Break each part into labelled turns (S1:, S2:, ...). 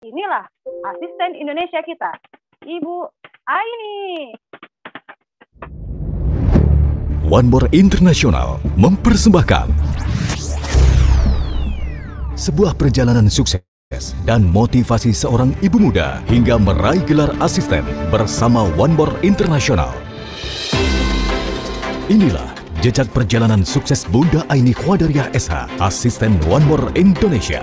S1: Inilah asisten Indonesia kita, Ibu Aini.
S2: One More International mempersembahkan sebuah perjalanan sukses dan motivasi seorang ibu muda hingga meraih gelar asisten bersama One More International. Inilah jejak perjalanan sukses Bunda Aini Khwadariah SH, asisten One More Indonesia.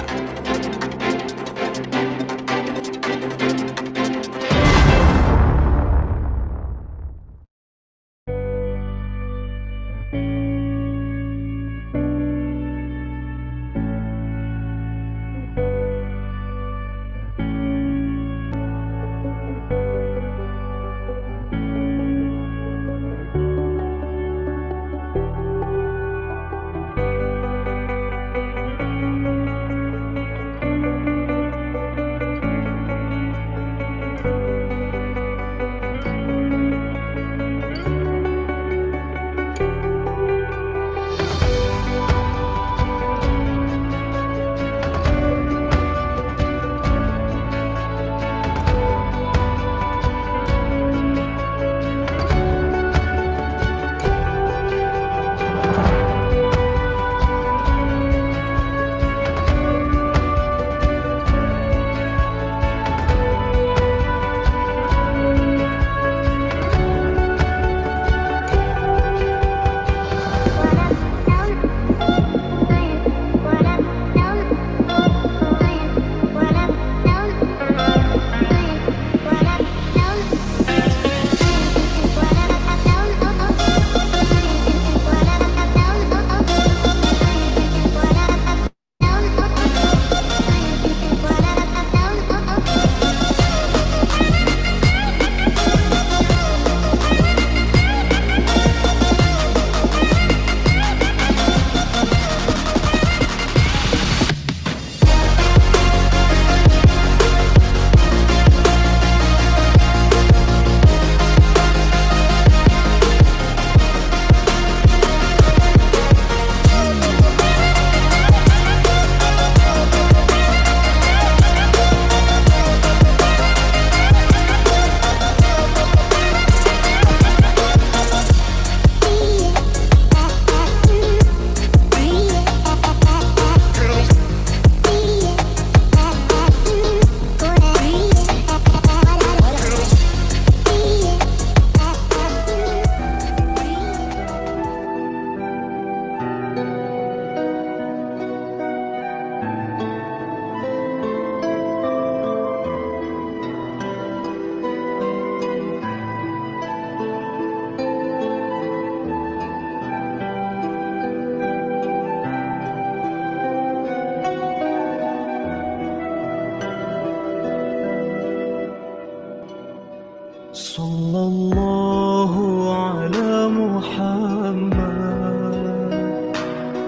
S3: Sallallahu ala Muhammad,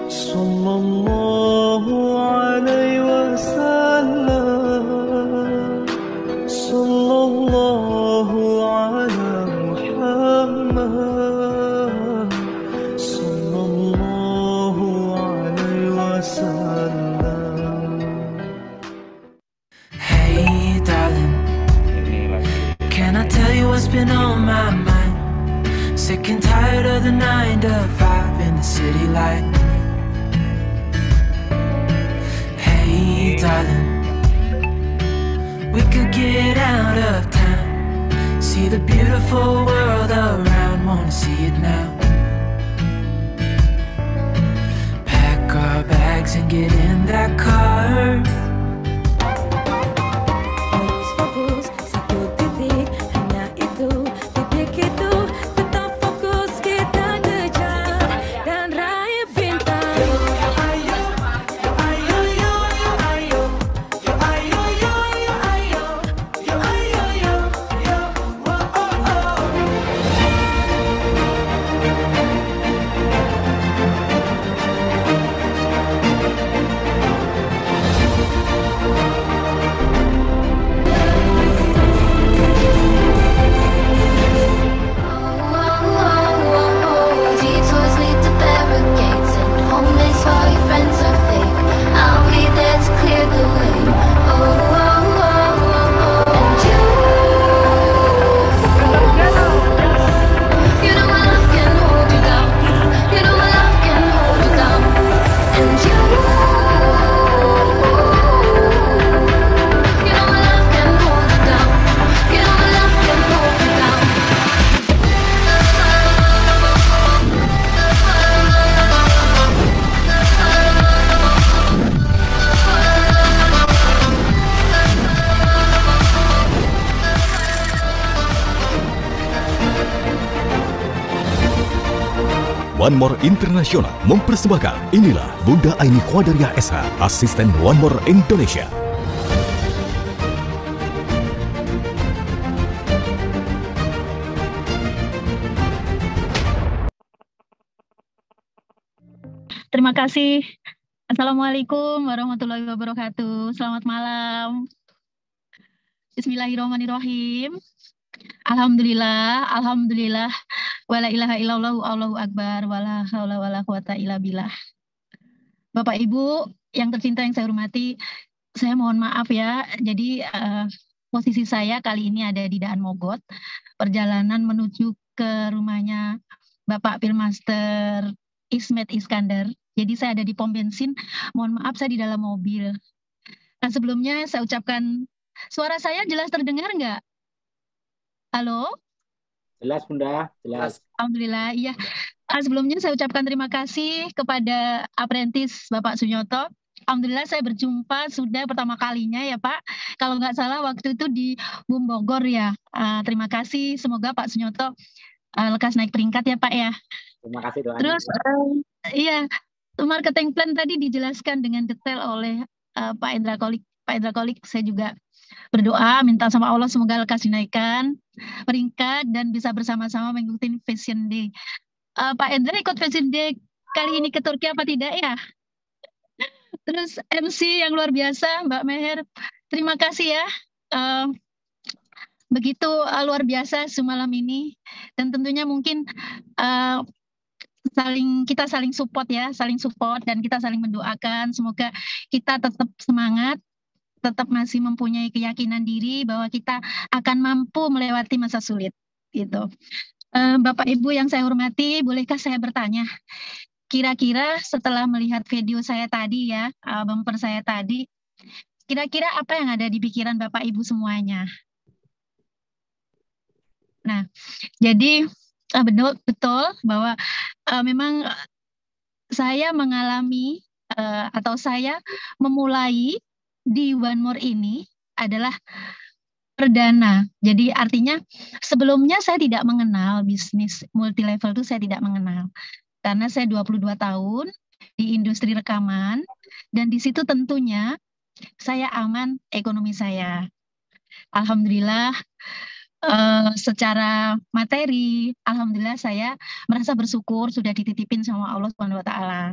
S3: sallallahu alaihi wasallam, sallallahu ala Muhammad, sallallahu alaihi wasallam.
S4: Hey darling, can I tell you what's been on my mind? Sick and tired of the 9 to 5 in the city light. Hey darling, we could get out of town, see the beautiful world around, wanna see it now. Pack our bags and get in that car.
S2: One More International mempersembahkan inilah Bunda Aini Qadariyah SH, asisten One More Indonesia.
S5: Terima kasih. Assalamualaikum warahmatullahi wabarakatuh. Selamat malam. Bismillahirrahmanirrahim. Alhamdulillah, alhamdulillah. Wala ilaha illallah, Allahu akbar, wala haula wala quwata illa billah. Bapak Ibu yang tercinta yang saya hormati, saya mohon maaf ya. Jadi posisi saya kali ini ada di Daan Mogot, perjalanan menuju ke rumahnya Bapak Pilmaster Ismet Iskandar. Jadi saya ada di pom bensin. Mohon maaf saya di dalam mobil. Nah sebelumnya saya ucapkan, suara saya jelas terdengar nggak? Halo?
S6: Jelas Bunda, jelas.
S5: Alhamdulillah, iya. Sebelumnya saya ucapkan terima kasih kepada apprentice Bapak Sunyoto. Alhamdulillah saya berjumpa sudah pertama kalinya ya Pak. Kalau nggak salah waktu itu di BUM Bogor ya. Terima kasih, semoga Pak Sunyoto lekas naik peringkat ya Pak ya.
S6: Terima kasih doanya.
S5: Terus iya, marketing plan tadi dijelaskan dengan detail oleh Pak Indra Kolik. Pak Indra Kolik, saya juga berdoa minta sama Allah semoga lekas dinaikkan peringkat dan bisa bersama-sama mengikuti Fashion Day. Pak Indra ikut Fashion Day kali ini ke Turki apa tidak ya? Terus MC yang luar biasa Mbak Meher, terima kasih ya. Begitu luar biasa semalam ini, dan tentunya mungkin kita saling support ya, saling support dan kita saling mendoakan semoga kita tetap semangat, tetap masih mempunyai keyakinan diri bahwa kita akan mampu melewati masa sulit gitu. Bapak Ibu yang saya hormati, bolehkah saya bertanya? Kira-kira setelah melihat video saya tadi ya, bumper saya tadi, kira-kira apa yang ada di pikiran Bapak Ibu semuanya? Nah, jadi betul bahwa memang saya mengalami atau saya memulai di One More ini adalah perdana. Jadi artinya sebelumnya saya tidak mengenal bisnis multi level itu, saya tidak mengenal. Karena saya 22 tahun di industri rekaman dan di situ tentunya saya aman ekonomi saya. Alhamdulillah secara materi, alhamdulillah saya merasa bersyukur sudah dititipin sama Allah Subhanahu wa taala.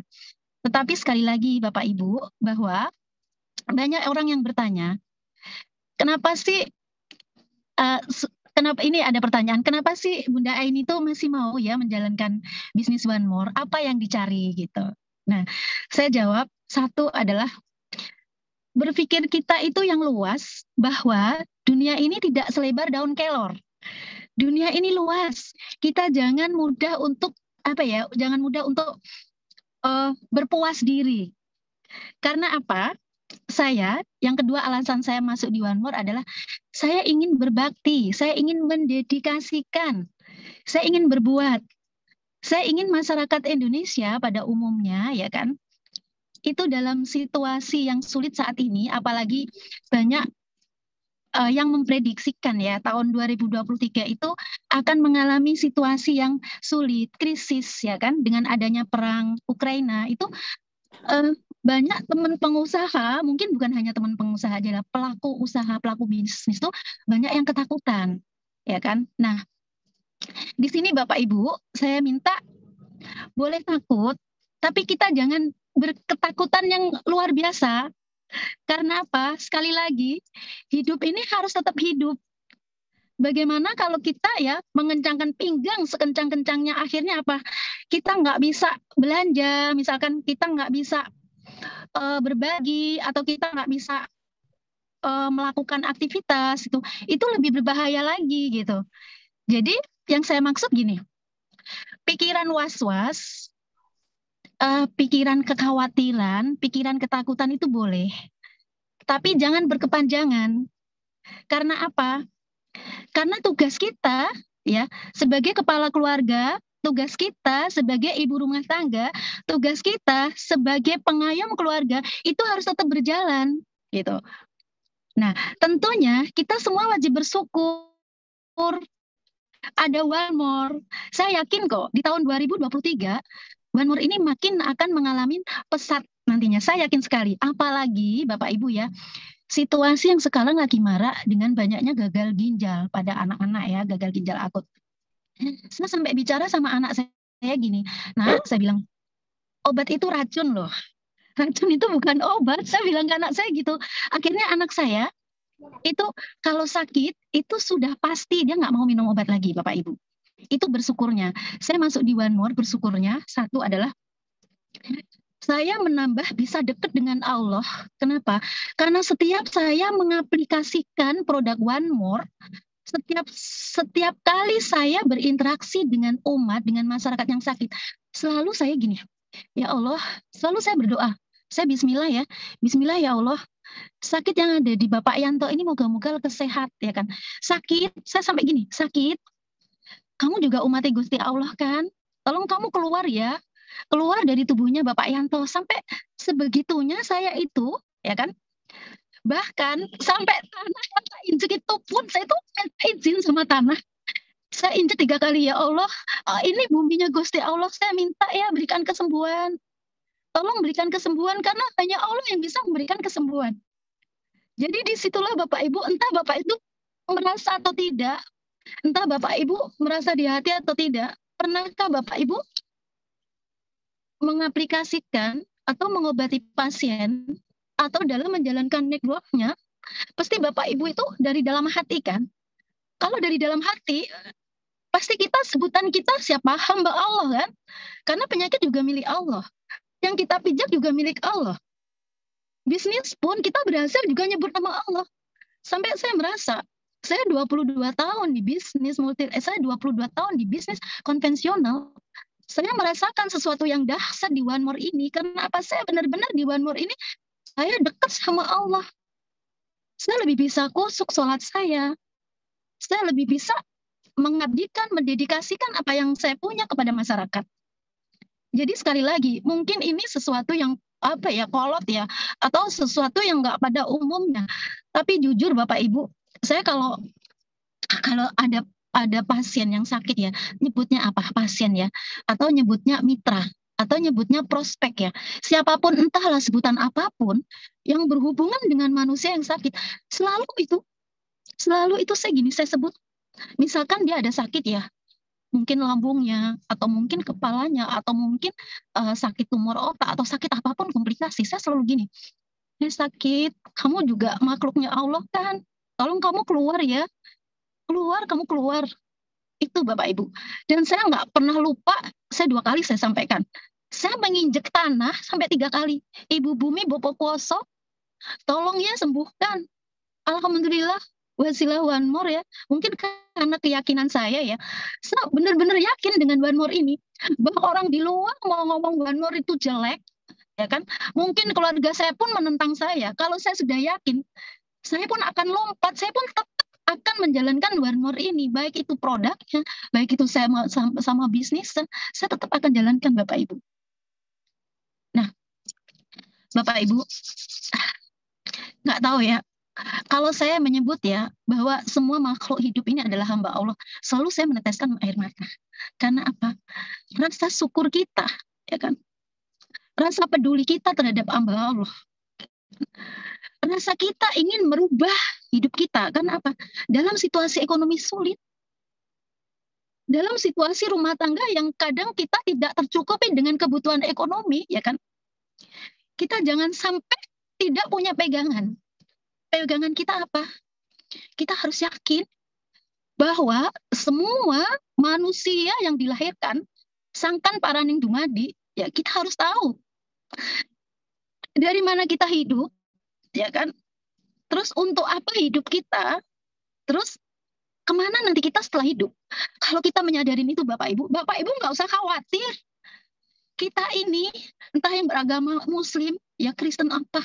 S5: Tetapi sekali lagi Bapak Ibu bahwa banyak orang yang bertanya, kenapa sih kenapa ini ada pertanyaan, kenapa sih Bunda Aini itu masih mau ya menjalankan bisnis One More? Apa yang dicari gitu. Nah, saya jawab, satu adalah berpikir kita itu yang luas bahwa dunia ini tidak selebar daun kelor. Dunia ini luas. Kita jangan mudah untuk jangan mudah untuk berpuas diri. Karena apa? Yang kedua alasan saya masuk di One More adalah saya ingin berbakti, saya ingin mendedikasikan, saya ingin berbuat. Saya ingin masyarakat Indonesia pada umumnya ya kan, itu dalam situasi yang sulit saat ini, apalagi banyak yang memprediksikan ya tahun 2023 itu akan mengalami situasi yang sulit, krisis ya kan, dengan adanya perang Ukraina itu banyak teman pengusaha, mungkin bukan hanya teman pengusaha aja, pelaku usaha, pelaku bisnis itu banyak yang ketakutan, ya kan? Nah, di sini Bapak Ibu, saya minta boleh takut, tapi kita jangan berketakutan yang luar biasa. Karena apa? Sekali lagi, hidup ini harus tetap hidup. Bagaimana kalau kita ya mengencangkan pinggang sekencang-kencangnya, akhirnya apa? Kita nggak bisa belanja, misalkan kita nggak bisa berbagi atau kita nggak bisa melakukan aktivitas itu lebih berbahaya lagi gitu. Jadi yang saya maksud gini, pikiran was-was, pikiran kekhawatiran, pikiran ketakutan itu boleh, tapi jangan berkepanjangan. Karena apa? Karena tugas kita ya sebagai kepala keluarga, tugas kita sebagai ibu rumah tangga, tugas kita sebagai pengayom keluarga itu harus tetap berjalan gitu. Nah, tentunya kita semua wajib bersyukur ada One More. Saya yakin kok di tahun 2023 One More ini makin akan mengalami pesat nantinya. Saya yakin sekali. Apalagi Bapak Ibu ya, situasi yang sekarang lagi marak dengan banyaknya gagal ginjal pada anak-anak ya, gagal ginjal akut. Saya sampai bicara sama anak saya gini, nah saya bilang, obat itu racun loh. Racun itu bukan obat, saya bilang ke anak saya gitu. Akhirnya anak saya itu kalau sakit, itu sudah pasti dia nggak mau minum obat lagi, Bapak Ibu. Itu bersyukurnya. Saya masuk di One More, bersyukurnya, satu adalah saya menambah bisa dekat dengan Allah. Kenapa? Karena setiap saya mengaplikasikan produk One More, setiap kali saya berinteraksi dengan umat, dengan masyarakat yang sakit, selalu saya gini, ya Allah, selalu saya berdoa. Saya bismillah ya, bismillah ya Allah, sakit yang ada di Bapak Yanto ini moga-moga kesehat ya kan. Sakit, saya sampai gini, sakit, kamu juga umat Gusti Allah kan, tolong kamu keluar ya, keluar dari tubuhnya Bapak Yanto. Sampai sebegitunya saya itu, ya kan, bahkan sampai tanah yang saya injek itu pun saya tuh minta izin sama tanah. Saya injek 3 kali, ya Allah, ini buminya Gusti Allah, saya minta ya berikan kesembuhan. Tolong berikan kesembuhan karena hanya Allah yang bisa memberikan kesembuhan. Jadi disitulah Bapak Ibu, entah Bapak itu merasa atau tidak, entah Bapak Ibu merasa di hati atau tidak, pernahkah Bapak Ibu mengaplikasikan atau mengobati pasien atau dalam menjalankan networknya, pasti Bapak Ibu itu dari dalam hati kan? Kalau dari dalam hati, pasti kita sebutan kita siapa? Hamba Allah kan? Karena penyakit juga milik Allah. Yang kita pijak juga milik Allah. Bisnis pun kita berhasil juga nyebut nama Allah. Sampai saya merasa, saya 22 tahun di bisnis saya 22 tahun di bisnis konvensional. Saya merasakan sesuatu yang dahsyat di One More ini. Karena apa? Saya benar-benar di One More ini, saya dekat sama Allah. Saya lebih bisa kusuk sholat saya. Saya lebih bisa mengabdikan, mendedikasikan apa yang saya punya kepada masyarakat. Jadi sekali lagi, mungkin ini sesuatu yang apa ya, kolot ya, atau sesuatu yang nggak pada umumnya. Tapi jujur Bapak Ibu, saya kalau ada pasien yang sakit ya, nyebutnya apa? Pasien ya, atau nyebutnya mitra, atau nyebutnya prospek ya. Siapapun entahlah sebutan apapun yang berhubungan dengan manusia yang sakit, selalu itu saya sebut. Misalkan dia ada sakit ya, mungkin lambungnya, atau mungkin kepalanya, atau mungkin sakit tumor otak, atau sakit apapun komplikasi, saya selalu gini, ini sakit, kamu juga makhluknya Allah kan, tolong kamu keluar ya, kamu keluar. Itu Bapak Ibu. Dan saya nggak pernah lupa, saya 2 kali saya sampaikan, saya menginjek tanah sampai 3 kali, Ibu Bumi Bopo Kuoso, tolong ya sembuhkan. Alhamdulillah, wasilah One More ya, mungkin karena keyakinan saya ya, saya benar-benar yakin dengan One More ini, bahwa orang di luar mau ngomong One More itu jelek, ya kan, mungkin keluarga saya pun menentang saya, kalau saya sudah yakin, saya pun akan lompat, saya pun tetap akan menjalankan One More ini, baik itu produknya, baik itu saya sama bisnis, saya tetap akan jalankan Bapak Ibu. Nah, Bapak Ibu, nggak tahu ya, kalau saya menyebut ya bahwa semua makhluk hidup ini adalah hamba Allah, selalu saya meneteskan air mata. Karena apa? Rasa syukur kita, ya kan? Rasa peduli kita terhadap hamba Allah. Rasa kita ingin merubah hidup kita. Karena apa? Dalam situasi ekonomi sulit, dalam situasi rumah tangga yang kadang kita tidak tercukupi dengan kebutuhan ekonomi, ya kan? Kita jangan sampai tidak punya pegangan. Pegangan kita apa? Kita harus yakin bahwa semua manusia yang dilahirkan sangkan paraning dumadi, ya kita harus tahu dari mana kita hidup, ya kan? Terus untuk apa hidup kita? Terus kemana nanti kita setelah hidup? Kalau kita menyadari itu Bapak Ibu nggak usah khawatir. Kita ini entah yang beragama Muslim, ya Kristen apa,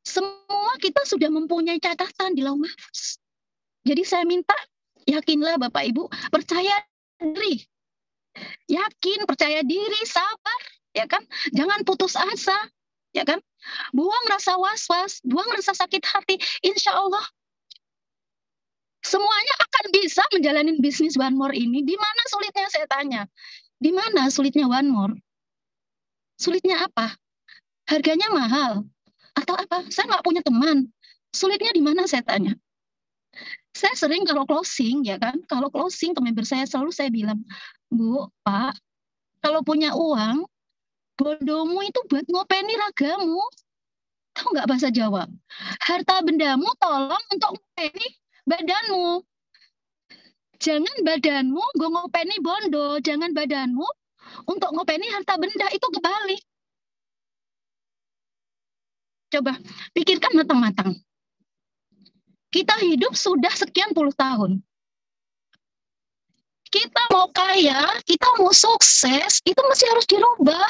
S5: semua kita sudah mempunyai catatan di Lauh Mahfuz. Jadi saya minta, yakinlah Bapak Ibu, percaya diri. Yakin, percaya diri, sabar, ya kan? Jangan putus asa, ya kan? Buang rasa was-was, buang rasa sakit hati. Insya Allah Semuanya akan bisa menjalani bisnis One More ini. Di mana sulitnya saya tanya? Di mana sulitnya One More? Sulitnya apa? Harganya mahal? Atau apa? Saya nggak punya teman. Sulitnya di mana saya tanya? Saya sering kalau closing, ya kan? Kalau closing ke member saya selalu saya bilang, Bu, Pak, kalau punya uang, bodohmu itu buat ngopeni ragamu. Tahu nggak bahasa Jawa? Harta bendamu tolong untuk ngopeni badanmu. Jangan badanmu gue ngopeni bondo. Jangan badanmu untuk ngopeni harta benda. Itu kebalik. Coba pikirkan matang-matang. Kita hidup sudah sekian puluh tahun. Kita mau kaya, kita mau sukses, itu masih harus dirubah.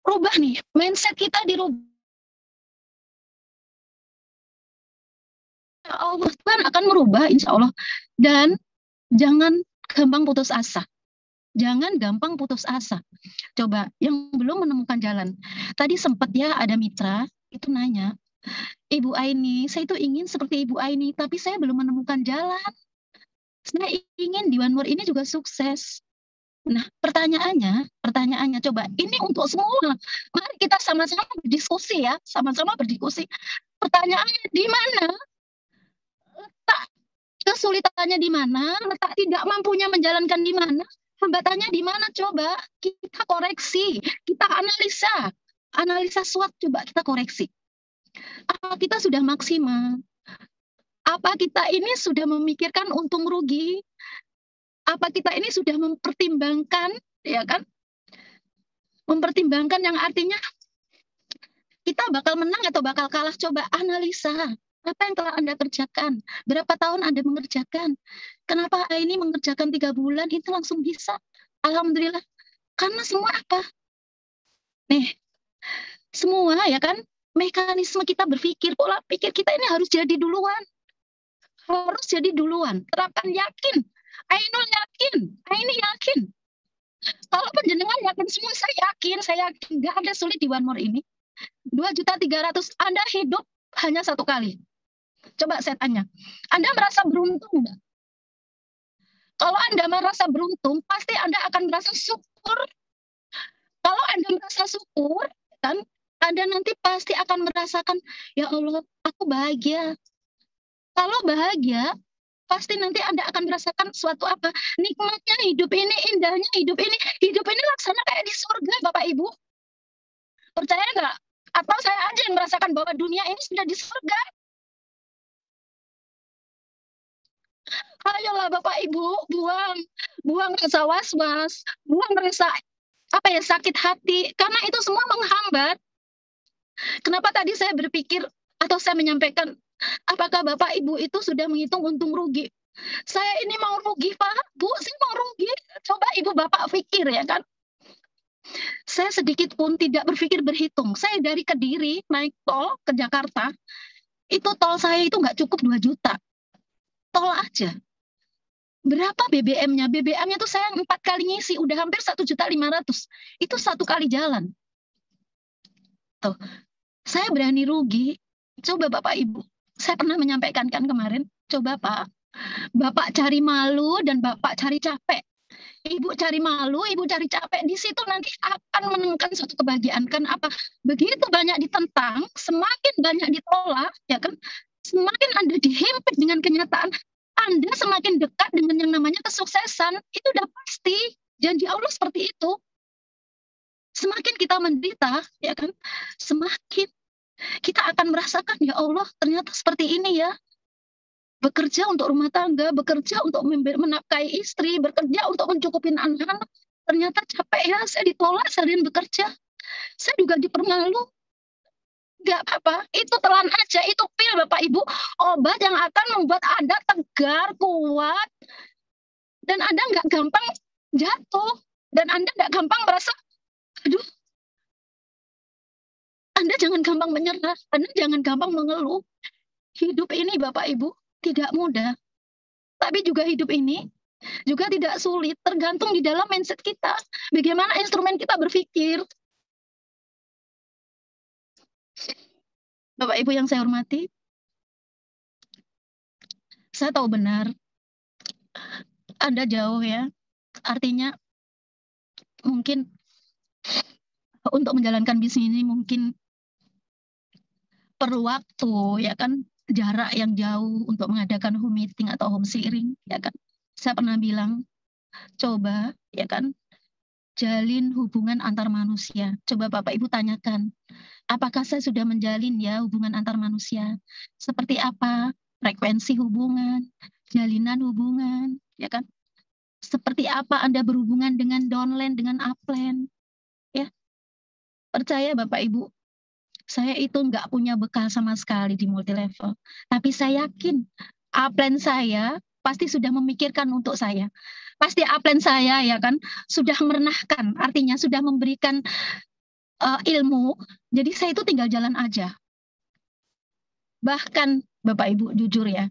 S5: Rubah nih, mindset kita dirubah. Allah Tuhan akan merubah, insya Allah. Dan jangan gampang putus asa. Jangan gampang putus asa. Coba, yang belum menemukan jalan. Tadi sempat ya ada mitra, itu nanya, Ibu Aini, saya itu ingin seperti Ibu Aini, tapi saya belum menemukan jalan. Saya ingin di One More ini juga sukses. Nah, pertanyaannya coba, ini untuk semua. Mari kita sama-sama berdiskusi ya, sama-sama berdiskusi. Pertanyaannya di mana? Letak kesulitannya di mana? Letak tidak mampunya menjalankan di mana? Hambatannya di mana? Coba kita koreksi, kita analisa SWOT, coba kita koreksi. Apa kita sudah maksimal? Apa kita ini sudah memikirkan untung rugi? Apa kita ini sudah mempertimbangkan, ya kan? Mempertimbangkan yang artinya kita bakal menang atau bakal kalah. Coba analisa. Apa yang telah Anda kerjakan? Berapa tahun Anda mengerjakan? Kenapa ini mengerjakan 3 bulan itu langsung bisa? Alhamdulillah. Karena semua apa? Nih, semua ya kan? Mekanisme kita berpikir, pola pikir kita ini harus jadi duluan. Harus jadi duluan. Terapkan yakin. Ainul yakin. Aini yakin. Kalau penjenengan yakin semua, saya yakin. Nggak ada sulit di One More ini. 2.300.000 Anda hidup hanya 1 kali. Coba saya tanya. Anda merasa beruntung nggak? Kalau Anda merasa beruntung, pasti Anda akan merasa syukur. Kalau Anda merasa syukur, kan, Anda nanti pasti akan merasakan, ya Allah, aku bahagia. Kalau bahagia, pasti nanti Anda akan merasakan suatu apa? Nikmatnya hidup ini, indahnya hidup ini. Hidup ini laksana kayak di surga, Bapak Ibu. Percaya nggak? Atau saya aja yang merasakan bahwa dunia ini sudah di surga? Ayolah Bapak Ibu, buang rasa was-was, buang rasa sakit hati, karena itu semua menghambat. Kenapa tadi saya berpikir atau saya menyampaikan, apakah Bapak Ibu itu sudah menghitung untung rugi? Saya ini mau rugi, Pak, Bu, saya mau rugi. Coba Ibu Bapak pikir ya kan. Saya sedikit pun tidak berpikir berhitung. Saya dari Kediri naik tol ke Jakarta, itu tol saya itu nggak cukup 2 juta. Tol aja. Berapa BBM-nya? BBM-nya tuh saya 4 kali ngisi, udah hampir 1.500.000. Itu 1 kali jalan. Tuh, saya berani rugi. Coba Bapak Ibu, saya pernah menyampaikan kan kemarin, coba Pak, Bapak cari malu dan Bapak cari capek. Ibu cari malu, Ibu cari capek, di situ nanti akan menemukan suatu kebahagiaan. Kan apa? Begitu banyak ditentang, semakin banyak ditolak, ya kan? Semakin Anda dihimpit dengan kenyataan, Anda semakin dekat dengan yang namanya kesuksesan. Itu udah pasti. Janji Allah seperti itu. Semakin kita menderita, ya kan? Semakin kita akan merasakan, ya Allah, ternyata seperti ini ya. Bekerja untuk rumah tangga, bekerja untuk menafkahi istri, bekerja untuk mencukupin anak-anak. Ternyata capek ya, saya ditolak seharian bekerja. Saya juga dipermalu. Gak apa-apa, itu telan aja, itu pil Bapak Ibu. Obat yang akan membuat Anda tegar, kuat. Dan Anda nggak gampang jatuh. Dan Anda nggak gampang merasa, aduh, Anda jangan gampang menyerah. Anda jangan gampang mengeluh. Hidup ini Bapak Ibu tidak mudah. Tapi juga hidup ini juga tidak sulit. Tergantung di dalam mindset kita. Bagaimana instrumen kita berpikir. Bapak Ibu yang saya hormati, Saya tahu benar Anda jauh ya. Artinya mungkin untuk menjalankan bisnis ini mungkin perlu waktu, ya kan, jarak yang jauh untuk mengadakan home meeting atau home sharing, ya kan. Saya pernah bilang, coba, ya kan, jalin hubungan antar manusia. Coba Bapak Ibu tanyakan, apakah saya sudah menjalin ya hubungan antar manusia? Seperti apa frekuensi hubungan, jalinan hubungan, ya kan? Seperti apa Anda berhubungan dengan downline, dengan upline, ya? Percaya Bapak Ibu, saya itu nggak punya bekal sama sekali di multi level. Tapi saya yakin upline saya pasti sudah memikirkan untuk saya. Pasti upline saya ya kan sudah merenahkan, artinya sudah memberikan ilmu. Jadi saya itu tinggal jalan aja. Bahkan Bapak Ibu jujur ya,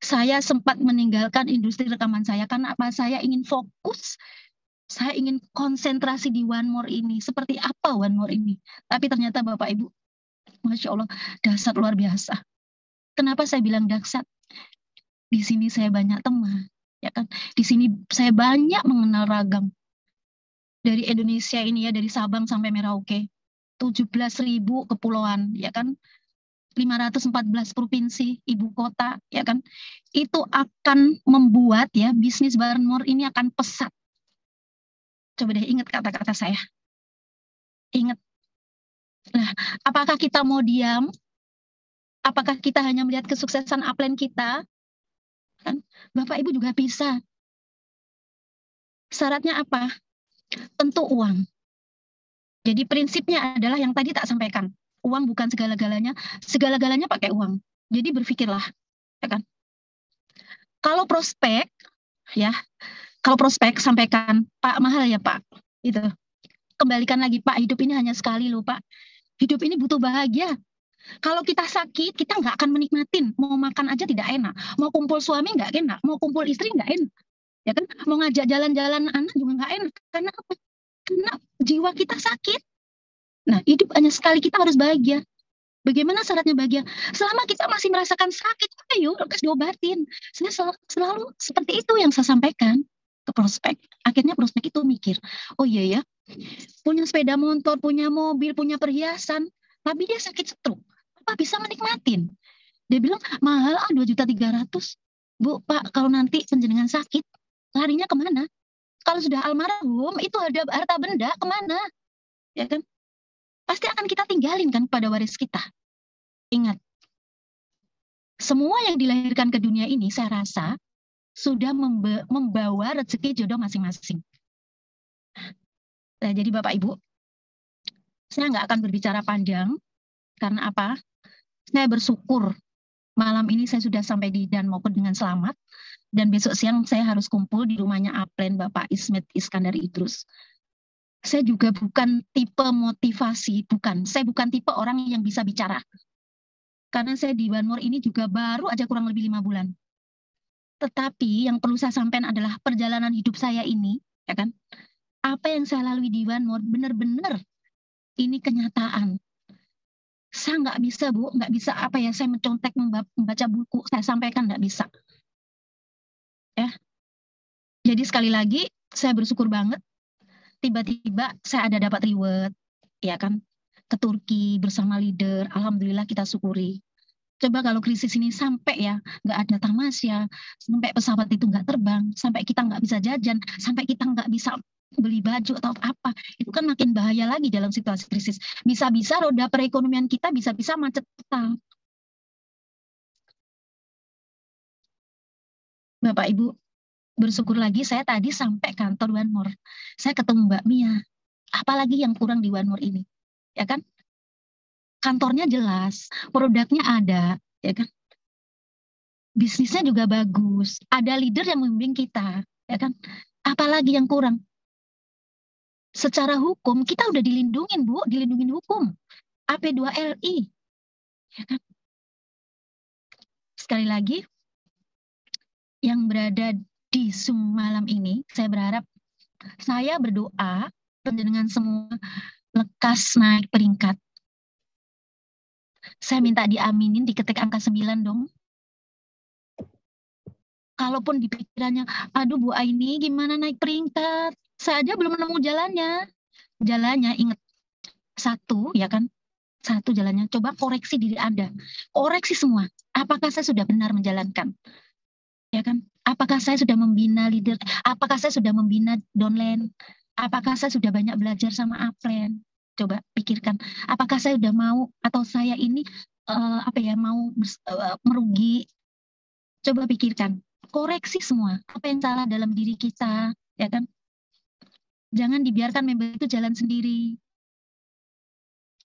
S5: saya sempat meninggalkan industri rekaman saya karena apa? Saya ingin fokus. Saya ingin konsentrasi di One More ini. Seperti apa One More ini? Tapi ternyata Bapak Ibu, Masya Allah, dahsyat luar biasa. Kenapa saya bilang dahsyat? Di sini saya banyak teman, ya kan? Di sini saya banyak mengenal ragam. Dari Indonesia ini ya, dari Sabang sampai Merauke, 17.000 kepulauan, ya kan? 514 provinsi, ibu kota, ya kan? Itu akan membuat ya bisnis One More ini akan pesat. Coba deh ingat kata-kata saya. Ingat. Nah, apakah kita mau diam? Apakah kita hanya melihat kesuksesan upline kita? Kan? Bapak Ibu juga bisa. Syaratnya apa? Tentu uang. Jadi prinsipnya adalah yang tadi tak sampaikan. Uang bukan segala-galanya. Segala-galanya pakai uang. Jadi berpikirlah, ya kan? Kalau prospek, ya, kalau prospek sampaikan, Pak mahal ya Pak, itu. Kembalikan lagi Pak, hidup ini hanya sekali loh Pak. Hidup ini butuh bahagia. Kalau kita sakit, kita nggak akan menikmatin. Mau makan aja tidak enak. Mau kumpul suami nggak enak. Mau kumpul istri nggak enak. Ya kan? Mau ngajak jalan-jalan anak juga nggak enak. Karena apa? Karena jiwa kita sakit. Nah, hidup hanya sekali, kita harus bahagia. Bagaimana syaratnya bahagia? Selama kita masih merasakan sakit, ayo lekas diobatin. Saya selalu seperti itu yang saya sampaikan ke prospek. Akhirnya prospek itu mikir, oh iya ya, punya sepeda motor, punya mobil, punya perhiasan, tapi dia sakit stroke. Apa bisa menikmatin? Dia bilang, mahal 2.300.000. Bu, Pak, kalau nanti penjenengan sakit, larinya kemana? Kalau sudah almarhum, itu ada harta benda, kemana? Ya kan? Pasti akan kita tinggalin kan pada waris kita. Ingat, semua yang dilahirkan ke dunia ini, saya rasa, sudah membawa rezeki jodoh masing-masing. Nah, jadi Bapak Ibu, saya nggak akan berbicara panjang, karena apa? Saya bersyukur malam ini saya sudah sampai di Danmoker dengan selamat, dan besok siang saya harus kumpul di rumahnya upline Bapak Ismet Iskandar Idrus. Saya juga bukan tipe motivasi, bukan. Saya bukan tipe orang yang bisa bicara. Karena saya di One More ini juga baru aja kurang lebih 5 bulan. Tetapi yang perlu saya sampaikan adalah perjalanan hidup saya ini, ya kan? Apa yang saya lalui di One More benar-benar ini kenyataan. Saya nggak bisa, Bu, nggak bisa apa ya, saya mencontek membaca buku, saya sampaikan nggak bisa. Ya. Jadi sekali lagi, saya bersyukur banget, tiba-tiba saya ada dapat reward, ya kan, ke Turki bersama leader, alhamdulillah kita syukuri. Coba kalau krisis ini sampai ya, nggak ada tamasya, sampai pesawat itu nggak terbang, sampai kita nggak bisa jajan, sampai kita nggak bisa beli baju atau apa, itu kan makin bahaya lagi dalam situasi krisis. Bisa-bisa roda perekonomian kita bisa-bisa macet total. Bapak Ibu, bersyukur lagi saya tadi sampai kantor One More. Saya ketemu Mbak Mia. Apalagi yang kurang di One More ini, ya kan? Kantornya jelas, produknya ada, ya kan? Bisnisnya juga bagus, ada leader yang membimbing kita, ya kan? Apalagi yang kurang? Secara hukum kita udah dilindungin, Bu, dilindungin hukum. AP2LI, ya kan? Sekali lagi, yang berada di Zoom malam ini, saya berharap, saya berdoa panjenengan semua lekas naik peringkat. Saya minta diaminin, diketik angka 9 dong. Kalaupun di pikirannya, aduh Bu Aini gimana naik peringkat? Saya aja belum nemu jalannya. Jalannya ingat, satu ya kan, satu jalannya. Coba koreksi diri Anda. Koreksi semua. Apakah saya sudah benar menjalankan? Ya kan? Apakah saya sudah membina leader? Apakah saya sudah membina downline? Apakah saya sudah banyak belajar sama upline? Coba pikirkan. Apakah saya sudah mau atau saya ini mau merugi? Coba pikirkan. Koreksi semua apa yang salah dalam diri kita, ya kan? Jangan dibiarkan member itu jalan sendiri.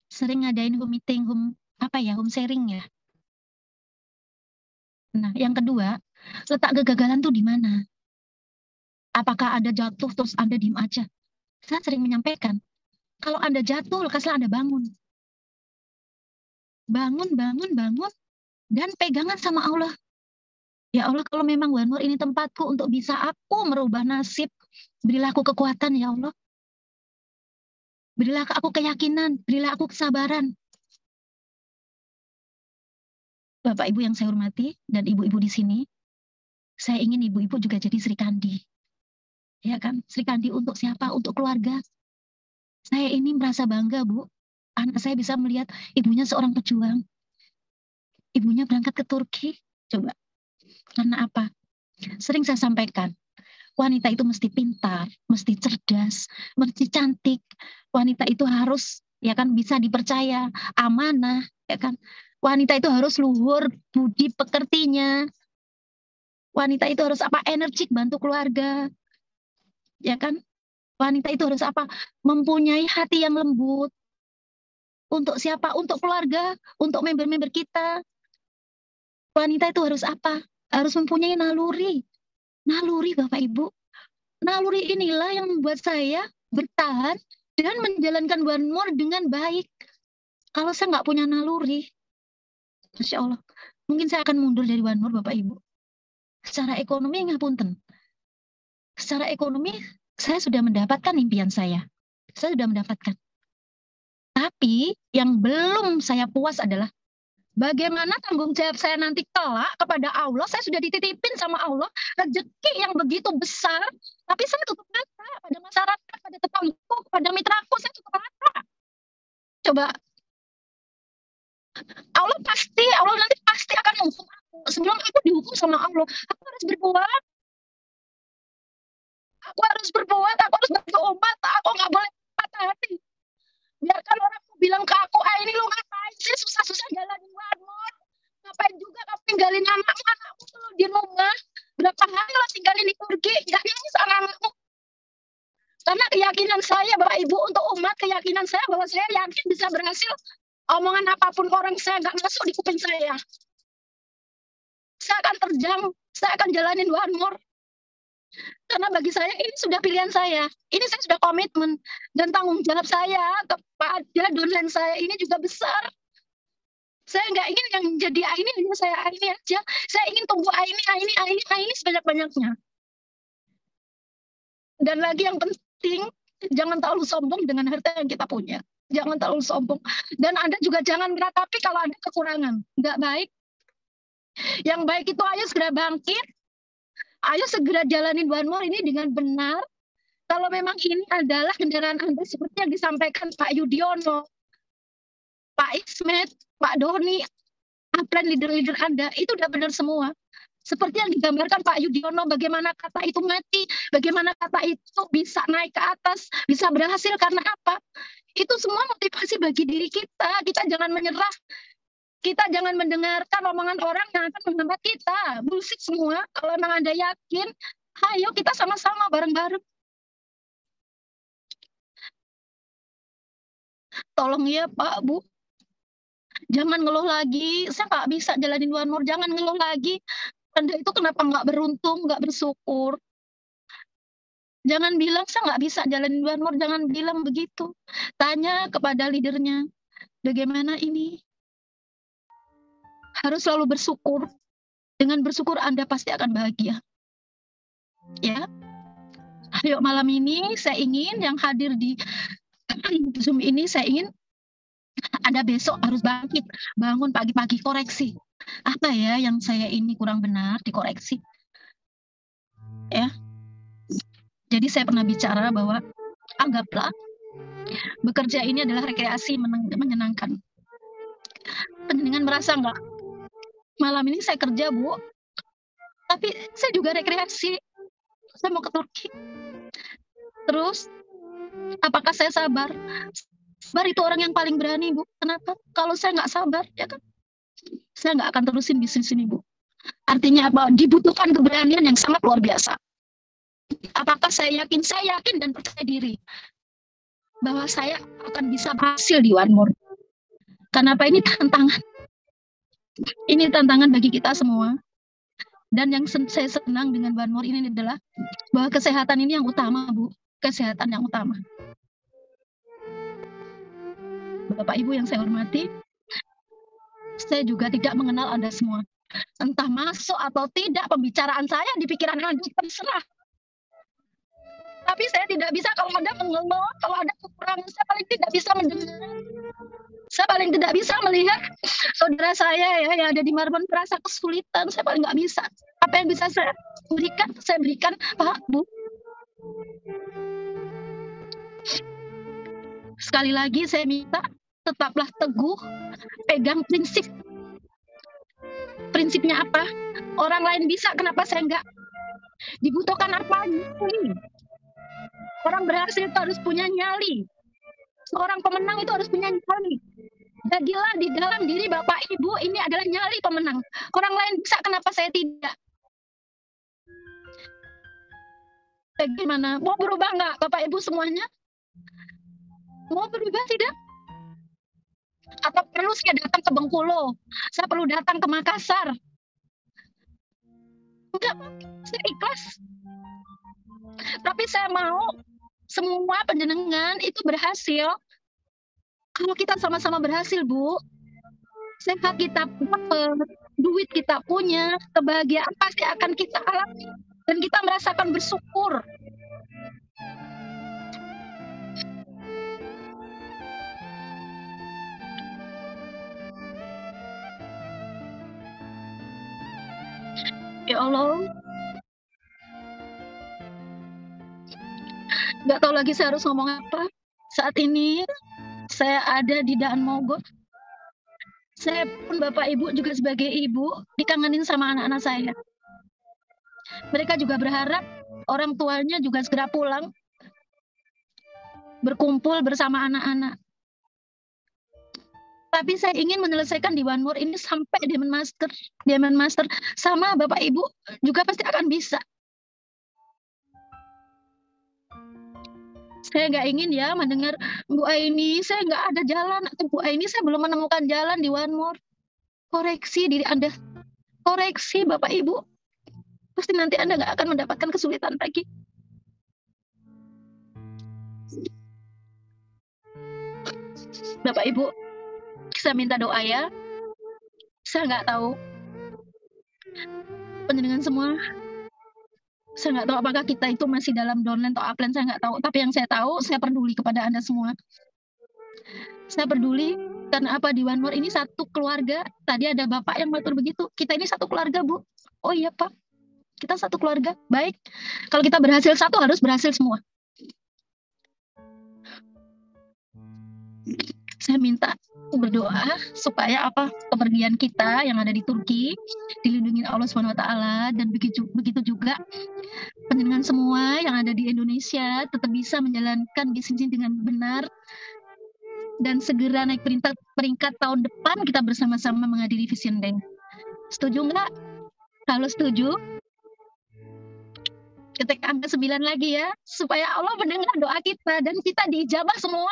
S5: Sering ngadain home meeting, home sharing ya. Nah, yang kedua, letak kegagalan tuh di mana? Apakah Anda jatuh terus Anda diem aja? Saya sering menyampaikan, kalau Anda jatuh, lekaslah Anda bangun. Bangun, dan pegangan sama Allah. Ya Allah, kalau memang One More ini tempatku untuk bisa aku merubah nasib, berilah aku kekuatan ya Allah. Berilah aku keyakinan, berilah aku kesabaran. Bapak Ibu yang saya hormati dan ibu-ibu di sini, saya ingin ibu-ibu juga jadi Sri Kandi. Ya kan? Sri Kandi untuk siapa? Untuk keluarga. Saya ini merasa bangga, Bu. Anak saya bisa melihat ibunya seorang pejuang. Ibunya berangkat ke Turki. Coba. Karena apa? Sering saya sampaikan, wanita itu mesti pintar, mesti cerdas, mesti cantik. Wanita itu harus ya kan bisa dipercaya, amanah, ya kan. Wanita itu harus luhur budi pekertinya. Wanita itu harus apa? Energik bantu keluarga. Ya kan? Wanita itu harus apa? Mempunyai hati yang lembut. Untuk siapa? Untuk keluarga, untuk member-member kita. Wanita itu harus apa? Harus mempunyai naluri. Naluri Bapak Ibu. Naluri inilah yang membuat saya bertahan dan menjalankan One More dengan baik. Kalau saya nggak punya naluri, Masya Allah, mungkin saya akan mundur dari One More Bapak Ibu. Secara ekonomi ngapunten. Secara ekonomi saya sudah mendapatkan impian saya. Saya sudah mendapatkan. Tapi yang belum saya puas adalah bagaimana tanggung jawab saya nanti kelak kepada Allah. Saya sudah dititipin sama Allah rezeki yang begitu besar, tapi saya tutup mata pada masyarakat, pada tetanggaku, pada mitraku, saya tutup mata. Coba, Allah nanti pasti akan menghukum aku. Sebelum aku dihukum sama Allah, aku harus berbuat. Aku harus bantu umat. Aku nggak boleh patah hati. Biarkan orang bilang ke aku, ini lu ngapain sih susah-susah jalanin One More? Ngapain juga kamu tinggalin anakmu tuh di rumah? Berapa hari lo tinggalin di Turki? Gak nangis anak-anakmu. Karena keyakinan saya Bapak Ibu untuk umat, keyakinan saya bahwa saya yakin bisa berhasil. Omongan apapun orang saya gak masuk di kuping saya. Saya akan terjang, saya akan jalanin One More. Karena bagi saya ini sudah pilihan saya. Ini saya sudah komitmen. Dan tanggung jawab saya kepada downline saya ini juga besar. Saya nggak ingin yang jadi ini hanya saya ini aja. Saya ingin tumbuh ini sebanyak-banyaknya. Dan lagi yang penting, jangan terlalu sombong dengan harta yang kita punya. Jangan terlalu sombong. Dan Anda juga jangan meratapi kalau ada kekurangan. Nggak baik. Yang baik itu ayo segera bangkit. Ayo segera jalanin One More ini dengan benar. Kalau memang ini adalah kendaraan Anda seperti yang disampaikan Pak Yudiono, Pak Ismet, Pak Doni, upline leader-leader Anda, itu udah benar semua. Seperti yang digambarkan Pak Yudiono, bagaimana kata itu mati, bagaimana kata itu bisa naik ke atas, bisa berhasil karena apa? Itu semua motivasi bagi diri kita. Kita jangan menyerah. Kita jangan mendengarkan omongan orang yang akan menghambat kita. Bullshit semua. Kalau memang Anda yakin, ayo kita sama-sama bareng-bareng. Tolong ya Pak, Bu. Jangan ngeluh lagi. Saya nggak bisa jalanin One More. Jangan ngeluh lagi. Anda itu kenapa nggak beruntung, nggak bersyukur. Jangan bilang saya nggak bisa jalanin One More. Jangan bilang begitu. Tanya kepada leadernya. Bagaimana ini? Harus selalu bersyukur. Dengan bersyukur Anda pasti akan bahagia. Ya. Ayo malam ini saya ingin yang hadir di Zoom ini, saya ingin Anda besok harus bangkit. Bangun pagi-pagi koreksi. Apa ya yang saya ini kurang benar, dikoreksi. ya. Jadi saya pernah bicara bahwa anggaplah bekerja ini adalah rekreasi menyenangkan. Penjenengan merasa nggak, malam ini saya kerja Bu, tapi saya juga rekreasi, saya mau ke Turki. Terus apakah saya sabar? Sabar itu orang yang paling berani Bu. Kenapa? Kalau saya nggak sabar, ya kan, saya nggak akan terusin bisnis ini Bu. Artinya apa? Dibutuhkan keberanian yang sangat luar biasa. Apakah saya yakin? Saya yakin dan percaya diri bahwa saya akan bisa berhasil di One More. Kenapa? Ini tantangan. Ini tantangan bagi kita semua. Dan yang saya senang dengan One More ini adalah bahwa kesehatan ini yang utama, Bu. Kesehatan yang utama. Bapak Ibu yang saya hormati, saya juga tidak mengenal Anda semua. Entah masuk atau tidak pembicaraan saya di pikiran Anda, terserah. Tapi saya tidak bisa kalau ada mengeluh, kalau ada kekurangan, saya paling tidak bisa mendengar. Saya paling tidak bisa melihat saudara saya ya yang ada di Marbon merasa kesulitan. Saya paling nggak bisa. Apa yang bisa saya berikan, Pak, Bu. Sekali lagi saya minta tetaplah teguh, pegang prinsip. Prinsipnya apa? Orang lain bisa, kenapa saya enggak? Dibutuhkan apa? Nyali. Orang berhasil itu harus punya nyali. Seorang pemenang itu harus punya nyali. Jadilah di dalam diri Bapak Ibu ini adalah nyali pemenang. Orang lain bisa, kenapa saya tidak? Bagaimana? Mau berubah enggak Bapak Ibu semuanya? Mau berubah tidak? Atau perlu saya datang ke Bengkulu? Saya perlu datang ke Makassar? Enggak, saya ikhlas. Tapi saya mau semua penjenengan itu berhasil. Kalau kita sama-sama berhasil, Bu, sehat kita dapat, duit kita punya, kebahagiaan pasti akan kita alami. Dan kita merasakan bersyukur. Ya Allah, nggak tahu lagi saya harus ngomong apa. Saat ini saya ada di Daan Mogot. Saya pun Bapak Ibu juga sebagai ibu dikangenin sama anak-anak saya. Mereka juga berharap orang tuanya juga segera pulang, berkumpul bersama anak-anak. Tapi saya ingin menyelesaikan di One More ini sampai Diamond Master. Sama Bapak Ibu juga pasti akan bisa. Saya nggak ingin ya mendengar Bu Aini, saya nggak ada jalan, atau Bu Aini saya belum menemukan jalan di One More. Koreksi diri Anda. Koreksi Bapak Ibu. Pasti nanti Anda nggak akan mendapatkan kesulitan lagi. Bapak Ibu, saya minta doa ya. Saya nggak tahu penjenengan semua. Saya nggak tahu apakah kita itu masih dalam downline atau upline, saya nggak tahu. Tapi yang saya tahu, saya peduli kepada Anda semua. Saya peduli karena apa, di One More ini satu keluarga. Tadi ada Bapak yang matur begitu. Kita ini satu keluarga, Bu. Oh iya Pak, kita satu keluarga. Baik, kalau kita berhasil satu, harus berhasil semua. Saya minta berdoa supaya apa, kepergian kita yang ada di Turki dilindungi Allah SWT, dan begitu juga penjenengan semua yang ada di Indonesia tetap bisa menjalankan bisnis dengan benar dan segera naik peringkat tahun depan kita bersama-sama menghadiri Vision Bank. Setuju nggak? Kalau setuju, ketik angka 9 lagi ya, supaya Allah mendengar doa kita dan kita diijabah semua.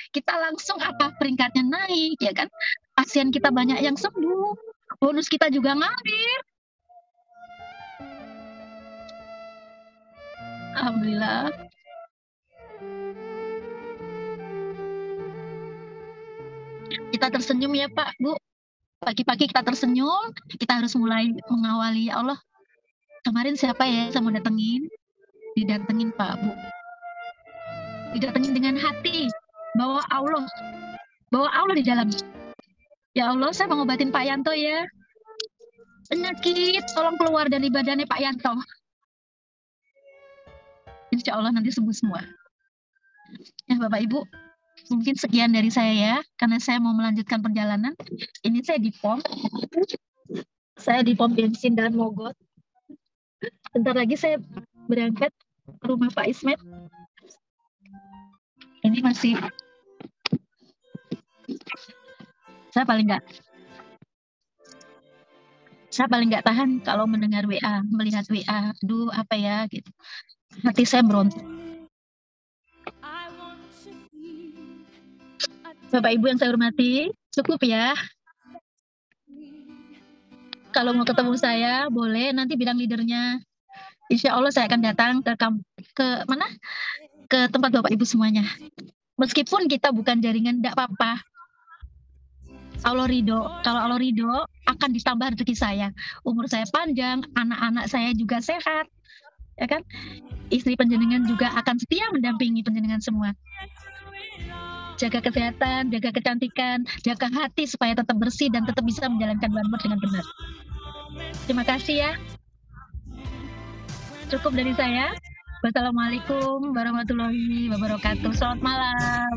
S5: Kita langsung apa, peringkatnya naik, ya kan? Pasien kita banyak yang sembuh, bonus kita juga ngalir. Alhamdulillah. Kita tersenyum ya Pak, Bu. Pagi-pagi kita tersenyum, kita harus mulai mengawali. Ya Allah, kemarin siapa ya saya mau datengin? Didatengin Pak, Bu. Didatengin dengan hati, bawa Allah di dalam. Ya Allah, saya mau ngobatin Pak Yanto ya. Penyakit, tolong keluar dari badannya Pak Yanto. Insya Allah nanti sembuh semua. Ya Bapak Ibu, mungkin sekian dari saya ya, karena saya mau melanjutkan perjalanan. Ini saya di pom. Saya di pom bensin dan Mogot. Bentar lagi saya berangkat ke rumah Pak Ismet. Ini masih, saya paling nggak tahan kalau mendengar WA, melihat WA, aduh apa ya gitu. Hati saya berontak. Bapak Ibu yang saya hormati, cukup ya. Kalau mau ketemu saya, boleh nanti bilang leadernya. Insya Allah saya akan datang ke mana? Ke tempat Bapak Ibu semuanya. Meskipun kita bukan jaringan, tidak apa-apa. Allah ridho. Kalau Allah ridho, akan ditambah rezeki saya. Umur saya panjang, anak-anak saya juga sehat. Ya kan? Istri penjenengan juga akan setia mendampingi penjenengan semua. Jaga kesehatan, jaga kecantikan, jaga hati supaya tetap bersih dan tetap bisa menjalankan One dengan benar. Terima kasih ya. Cukup dari saya. Wassalamualaikum warahmatullahi wabarakatuh. Selamat malam.